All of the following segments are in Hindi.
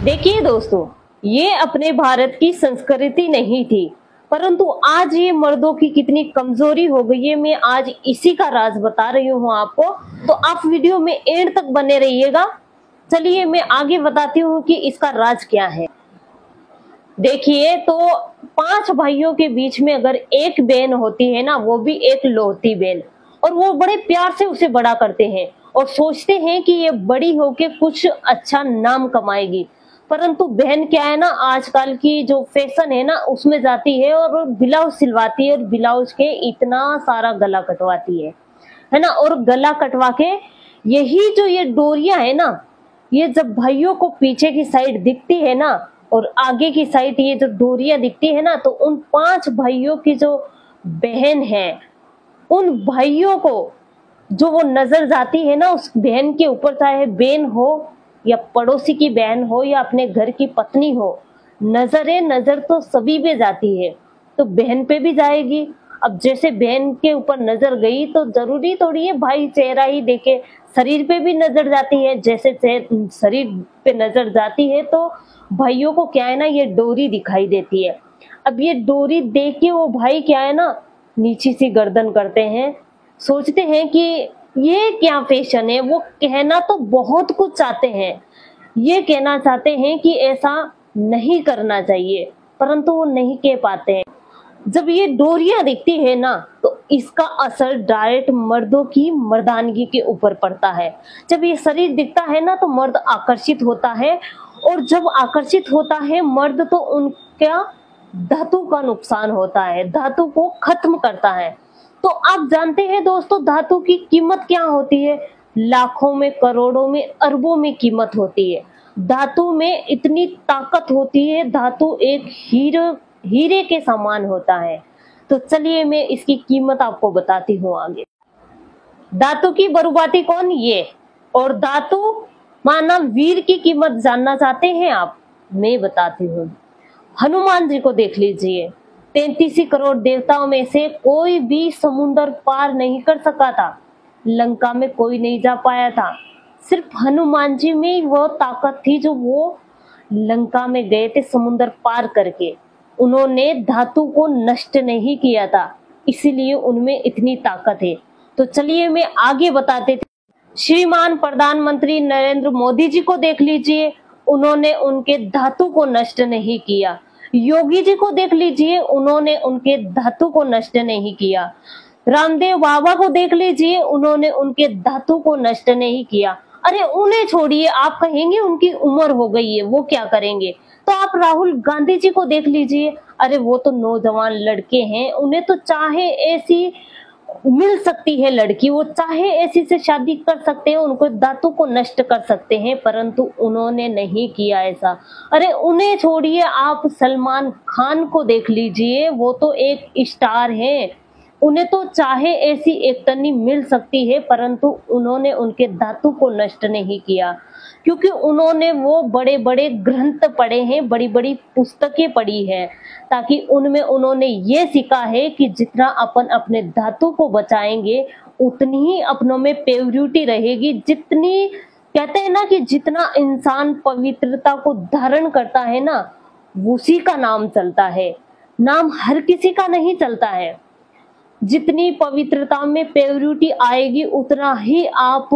देखिए दोस्तों, ये अपने भारत की संस्कृति नहीं थी, परंतु आज ये मर्दों की कितनी कमजोरी हो गई है, मैं आज इसी का राज बता रही हूँ आपको। तो आप वीडियो में एंड तक बने रहिएगा। चलिए मैं आगे बताती हूँ कि इसका राज क्या है। देखिए, तो 5 भाइयों के बीच में अगर एक बहन होती है ना, वो भी एक लौती बहन, और वो बड़े प्यार से उसे बड़ा करते हैं और सोचते हैं कि ये बड़ी होके कुछ अच्छा नाम कमाएगी। परंतु बहन क्या है ना, आजकल की जो फैशन है ना उसमें जाती है और ब्लाउज सिलवाती है और ब्लाउज के इतना सारा गला कटवाती है ना। और गला कटवा के यही जो ये डोरियां है ना, ये जब भाइयों को पीछे की साइड दिखती है ना और आगे की साइड ये जो डोरियां दिखती है ना, तो उन 5 भाइयों की जो बहन है, उन भाइयों को जो वो नजर जाती है ना उस बहन के ऊपर, चाहे बहन हो या पड़ोसी की बहन हो या अपने घर की पत्नी हो, नजर तो सभी पे जाती है, तो बहन पे भी जाएगी। अब जैसे बहन के ऊपर नजर गई तो जरूरी थोड़ी है भाई चेहरा ही देखे, शरीर पे भी नजर जाती है। जैसे शरीर पे नजर जाती है तो भाइयों को क्या है ना, ये डोरी दिखाई देती है। अब ये डोरी देख के वो भाई क्या है ना, नीची सी गर्दन करते हैं, सोचते हैं कि ये क्या फैशन है। वो कहना तो बहुत कुछ चाहते हैं, ये कहना चाहते हैं कि ऐसा नहीं करना चाहिए, परंतु वो नहीं कह पाते हैं। जब ये डोरियां दिखती है ना, तो इसका असर डायरेक्ट मर्दों की मर्दानगी के ऊपर पड़ता है। जब ये शरीर दिखता है ना, तो मर्द आकर्षित होता है, और जब आकर्षित होता है मर्द, तो उनका धातु का नुकसान होता है, धातु को खत्म करता है। तो आप जानते हैं दोस्तों, धातु की कीमत क्या होती है? लाखों में, करोड़ों में, अरबों में कीमत होती है। धातु में इतनी ताकत होती है, धातु एक हीरे के समान होता है। तो चलिए मैं इसकी कीमत आपको बताती हूँ आगे। धातु की बरूबाती कौन? ये। और धातु मानव वीर की कीमत जानना चाहते हैं आप? मैं बताती हूँ। हनुमान जी को देख लीजिए, 33 करोड़ देवताओं में से कोई भी समुद्र पार नहीं कर सका था, लंका में कोई नहीं जा पाया था। सिर्फ हनुमान जी में वो ताकत थी जो वो लंका में गए थे समुद्र पार करके। उन्होंने धातु को नष्ट नहीं किया था, इसीलिए उनमें इतनी ताकत है। तो चलिए मैं आगे बताते थे। श्रीमान प्रधानमंत्री नरेंद्र मोदी जी को देख लीजिए, उन्होंने उनके धातु को नष्ट नहीं किया। योगी जी को देख लीजिए, उन्होंने उनके धातु को नष्ट नहीं किया। रामदेव बाबा को देख लीजिए, उन्होंने उनके धातु को नष्ट नहीं किया। अरे उन्हें छोड़िए, आप कहेंगे उनकी उम्र हो गई है, वो क्या करेंगे? तो आप राहुल गांधी जी को देख लीजिए, अरे वो तो नौजवान लड़के हैं, उन्हें तो चाहे ऐसी मिल सकती है लड़की, वो चाहे ऐसी से शादी कर सकते हैं, उनको धातु को नष्ट कर सकते हैं, परंतु उन्होंने नहीं किया ऐसा। अरे उन्हें छोड़िए, आप सलमान खान को देख लीजिए, वो तो एक स्टार है, उन्हें तो चाहे ऐसी एक्टरनी मिल सकती है, परंतु उन्होंने उनके धातु को नष्ट नहीं किया, क्योंकि उन्होंने वो बड़े बड़े ग्रंथ पढ़े हैं, बड़ी बड़ी पुस्तकें पढ़ी हैं, ताकि उनमें उन्होंने ये सीखा है कि जितना अपन अपने धातु को बचाएंगे उतनी ही अपनों में प्योरिटी रहेगी। जितनी कहते हैं ना कि जितना इंसान पवित्रता को धारण करता है ना, उसी का नाम चलता है, नाम हर किसी का नहीं चलता है। जितनी पवित्रता में प्योरिटी आएगी उतना ही आप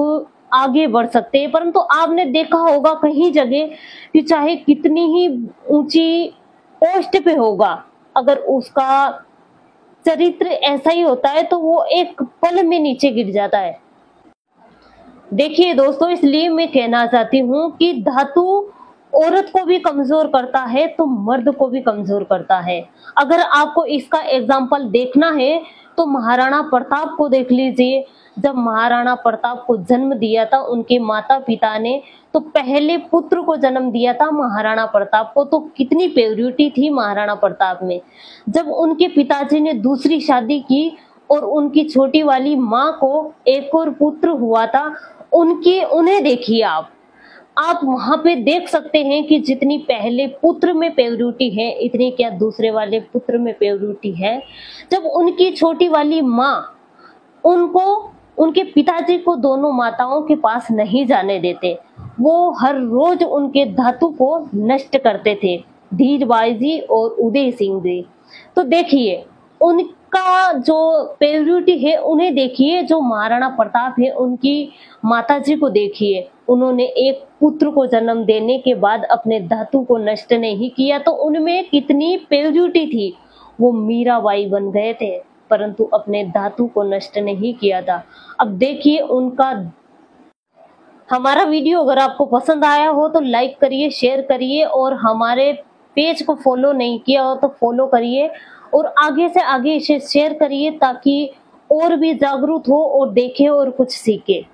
आगे बढ़ सकते हैं। परंतु आपने देखा होगा कहीं जगह कि चाहे कितनी ही ऊंची पोस्ट पे होगा, अगर उसका चरित्र ऐसा ही होता है तो वो एक पल में नीचे गिर जाता है। देखिए दोस्तों, इसलिए मैं कहना चाहती हूँ कि धातु औरत को भी कमजोर करता है तो मर्द को भी कमजोर करता है। अगर आपको इसका एग्जाम्पल देखना है तो महाराणा प्रताप को देख लीजिए। जब महाराणा प्रताप को जन्म दिया था उनके माता पिता ने, तो पहले पुत्र को जन्म दिया था महाराणा प्रताप को, तो कितनी प्योरिटी थी महाराणा प्रताप में। जब उनके पिताजी ने दूसरी शादी की और उनकी छोटी वाली माँ को एक और पुत्र हुआ था, उन्हें देखिए आप वहां पे देख सकते हैं कि जितनी पहले पुत्र में प्योरिटी है, इतनी क्या दूसरे वाले पुत्र में प्योरिटी है। जब उनकी छोटी वाली माँ उनको, उनके पिताजी को दोनों माताओं के पास नहीं जाने देते, वो हर रोज उनके धातु को नष्ट करते थे, धीरबाई जी और उदय सिंह जी। तो देखिए उनका जो प्रियोरिटी है उन्हें देखिए, जो महाराणा प्रताप है उनकी माताजी को देखिए, उन्होंने एक पुत्र को जन्म देने के बाद अपने धातु को नष्ट नहीं किया, तो उनमें कितनी प्रियोरिटी थी। वो मीराबाई बन गए थे परंतु अपने धातु को नष्ट नहीं किया था। अब देखिए उनका। हमारा वीडियो अगर आपको पसंद आया हो तो लाइक करिए, शेयर करिए, और हमारे पेज को फॉलो नहीं किया हो तो फॉलो करिए, और आगे से आगे इसे शेयर करिए ताकि और भी जागरूक हो और देखे और कुछ सीखे।